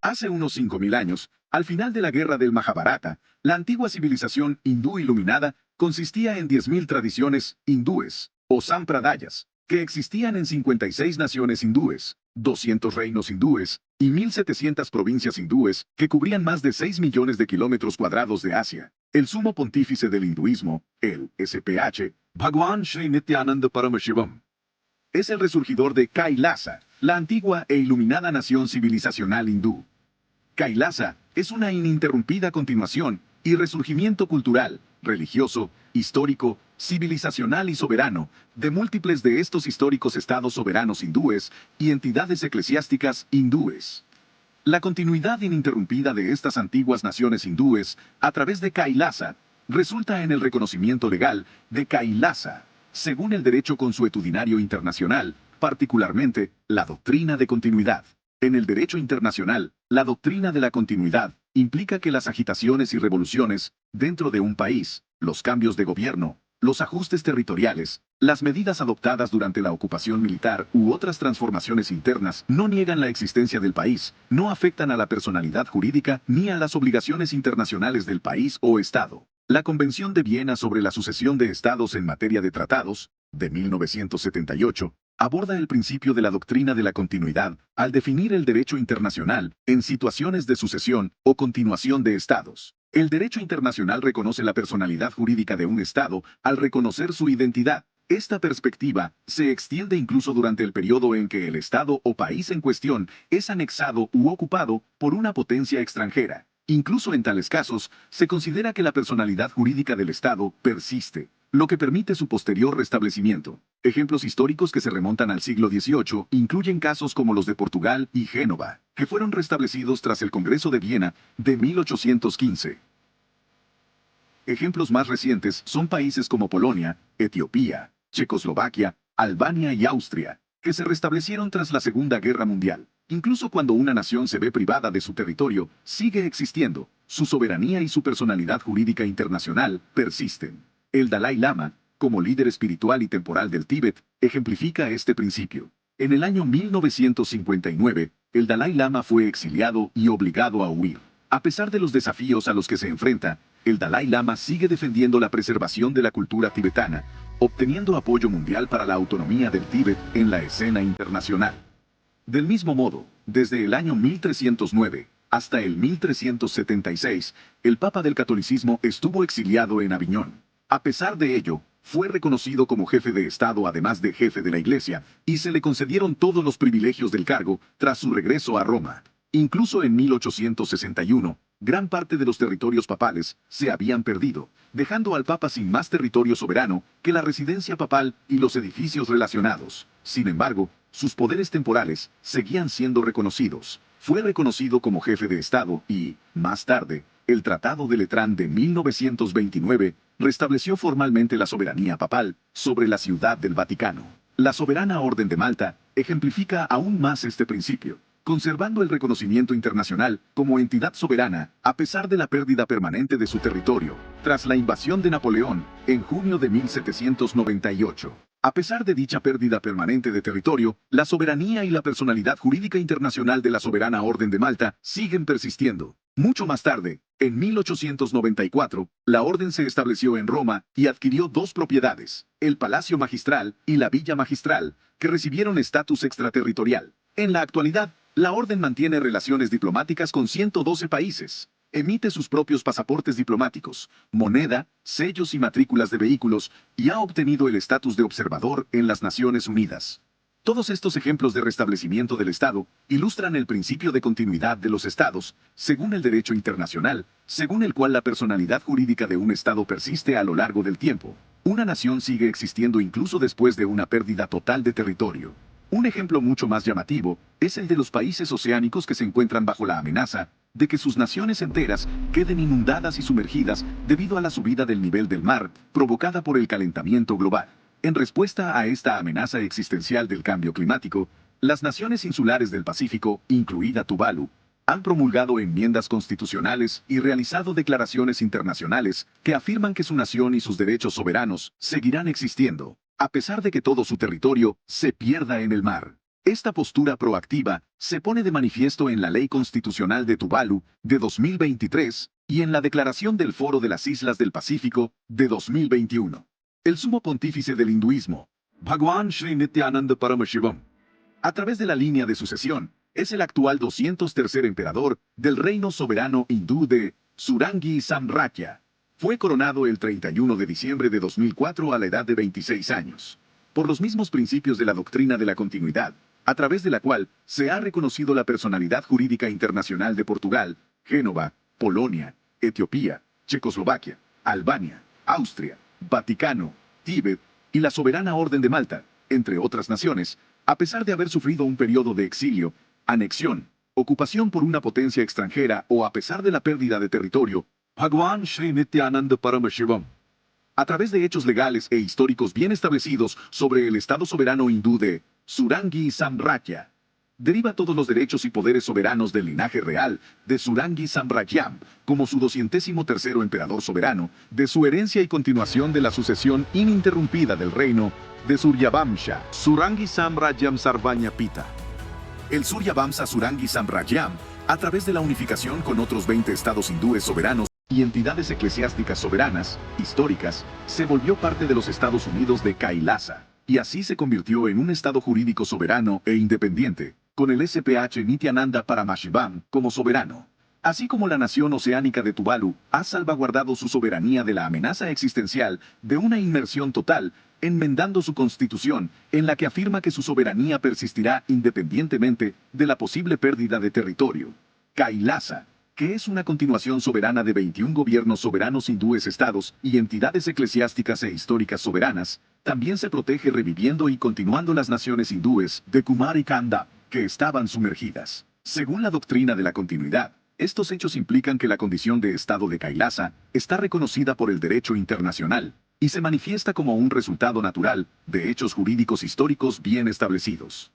Hace unos 5.000 años, al final de la guerra del Mahabharata, la antigua civilización hindú iluminada consistía en 10.000 tradiciones hindúes, o sampradayas, que existían en 56 naciones hindúes, 200 reinos hindúes y 1.700 provincias hindúes que cubrían más de 6 millones de kilómetros cuadrados de Asia. El sumo pontífice del hinduismo, el SPH, Bhagwan Sri Nityananda Paramashivam, es el resurgidor de Kailasa, la antigua e iluminada nación civilizacional hindú. Kailasa es una ininterrumpida continuación y resurgimiento cultural, religioso, histórico, civilizacional y soberano de múltiples de estos históricos estados soberanos hindúes y entidades eclesiásticas hindúes. La continuidad ininterrumpida de estas antiguas naciones hindúes a través de Kailasa resulta en el reconocimiento legal de Kailasa, según el derecho consuetudinario internacional, particularmente la doctrina de continuidad. En el derecho internacional, la doctrina de la continuidad implica que las agitaciones y revoluciones dentro de un país, los cambios de gobierno, los ajustes territoriales, las medidas adoptadas durante la ocupación militar u otras transformaciones internas no niegan la existencia del país, no afectan a la personalidad jurídica ni a las obligaciones internacionales del país o Estado. La Convención de Viena sobre la sucesión de Estados en materia de tratados, de 1978, aborda el principio de la doctrina de la continuidad al definir el derecho internacional en situaciones de sucesión o continuación de estados. El derecho internacional reconoce la personalidad jurídica de un estado al reconocer su identidad. Esta perspectiva se extiende incluso durante el periodo en que el estado o país en cuestión es anexado u ocupado por una potencia extranjera. Incluso en tales casos, se considera que la personalidad jurídica del estado persiste, lo que permite su posterior restablecimiento. Ejemplos históricos que se remontan al siglo XVIII incluyen casos como los de Portugal y Génova, que fueron restablecidos tras el Congreso de Viena de 1815. Ejemplos más recientes son países como Polonia, Etiopía, Checoslovaquia, Albania y Austria, que se restablecieron tras la Segunda Guerra Mundial. Incluso cuando una nación se ve privada de su territorio, sigue existiendo. Su soberanía y su personalidad jurídica internacional persisten. El Dalai Lama, como líder espiritual y temporal del Tíbet, ejemplifica este principio. En el año 1959, el Dalai Lama fue exiliado y obligado a huir. A pesar de los desafíos a los que se enfrenta, el Dalai Lama sigue defendiendo la preservación de la cultura tibetana, obteniendo apoyo mundial para la autonomía del Tíbet en la escena internacional. Del mismo modo, desde el año 1309 hasta el 1376, el Papa del Catolicismo estuvo exiliado en Aviñón. A pesar de ello, fue reconocido como jefe de Estado además de jefe de la Iglesia, y se le concedieron todos los privilegios del cargo tras su regreso a Roma. Incluso en 1861, gran parte de los territorios papales se habían perdido, dejando al Papa sin más territorio soberano que la residencia papal y los edificios relacionados. Sin embargo, sus poderes temporales seguían siendo reconocidos. Fue reconocido como jefe de Estado y, más tarde, el Tratado de Letrán de 1929 restableció formalmente la soberanía papal sobre la Ciudad del Vaticano. La Soberana Orden de Malta ejemplifica aún más este principio, conservando el reconocimiento internacional como entidad soberana a pesar de la pérdida permanente de su territorio, tras la invasión de Napoleón en junio de 1798. A pesar de dicha pérdida permanente de territorio, la soberanía y la personalidad jurídica internacional de la Soberana Orden de Malta siguen persistiendo. Mucho más tarde, en 1894, la orden se estableció en Roma y adquirió dos propiedades, el Palacio Magistral y la Villa Magistral, que recibieron estatus extraterritorial. En la actualidad, la orden mantiene relaciones diplomáticas con 112 países. Emite sus propios pasaportes diplomáticos, moneda, sellos y matrículas de vehículos, y ha obtenido el estatus de observador en las Naciones Unidas. Todos estos ejemplos de restablecimiento del Estado ilustran el principio de continuidad de los Estados, según el derecho internacional, según el cual la personalidad jurídica de un Estado persiste a lo largo del tiempo. Una nación sigue existiendo incluso después de una pérdida total de territorio. Un ejemplo mucho más llamativo es el de los países oceánicos que se encuentran bajo la amenaza de que sus naciones enteras queden inundadas y sumergidas debido a la subida del nivel del mar provocada por el calentamiento global. En respuesta a esta amenaza existencial del cambio climático, las naciones insulares del Pacífico, incluida Tuvalu, han promulgado enmiendas constitucionales y realizado declaraciones internacionales que afirman que su nación y sus derechos soberanos seguirán existiendo, a pesar de que todo su territorio se pierda en el mar. Esta postura proactiva se pone de manifiesto en la Ley Constitucional de Tuvalu de 2023 y en la Declaración del Foro de las Islas del Pacífico de 2021. El sumo pontífice del hinduismo, Bhagwan Sri Nityananda Paramashivam, a través de la línea de sucesión, es el actual 203 emperador del reino soberano hindú de Surangi Samrakya. Fue coronado el 31 de diciembre de 2004 a la edad de 26 años. Por los mismos principios de la doctrina de la continuidad, a través de la cual se ha reconocido la personalidad jurídica internacional de Portugal, Génova, Polonia, Etiopía, Checoslovaquia, Albania, Austria, Vaticano, Tíbet y la soberana Orden de Malta, entre otras naciones, a pesar de haber sufrido un periodo de exilio, anexión, ocupación por una potencia extranjera o a pesar de la pérdida de territorio, Bhagwan Sri Nityananda Paramashivam, a través de hechos legales e históricos bien establecidos sobre el Estado soberano hindú de Surangi Samrakya, deriva todos los derechos y poderes soberanos del linaje real de Surangi Samrakyam, como su 203º emperador soberano, de su herencia y continuación de la sucesión ininterrumpida del reino de Suryavamsha, Surangi Samrakyam Sarvanyapita. El Suryavamsa Surangi Samrakyam, a través de la unificación con otros 20 estados hindúes soberanos y entidades eclesiásticas soberanas, históricas, se volvió parte de los Estados Unidos de Kailasa, y así se convirtió en un estado jurídico soberano e independiente, con el SPH Nityananda Paramashivam como soberano. Así como la nación oceánica de Tuvalu ha salvaguardado su soberanía de la amenaza existencial de una inmersión total, enmendando su constitución, en la que afirma que su soberanía persistirá independientemente de la posible pérdida de territorio. Kailasa, que es una continuación soberana de 21 gobiernos soberanos hindúes estados y entidades eclesiásticas e históricas soberanas, también se protege reviviendo y continuando las naciones hindúes de Kumar y Kanda, que estaban sumergidas. Según la doctrina de la continuidad, estos hechos implican que la condición de estado de Kailasa está reconocida por el derecho internacional y se manifiesta como un resultado natural de hechos jurídicos históricos bien establecidos.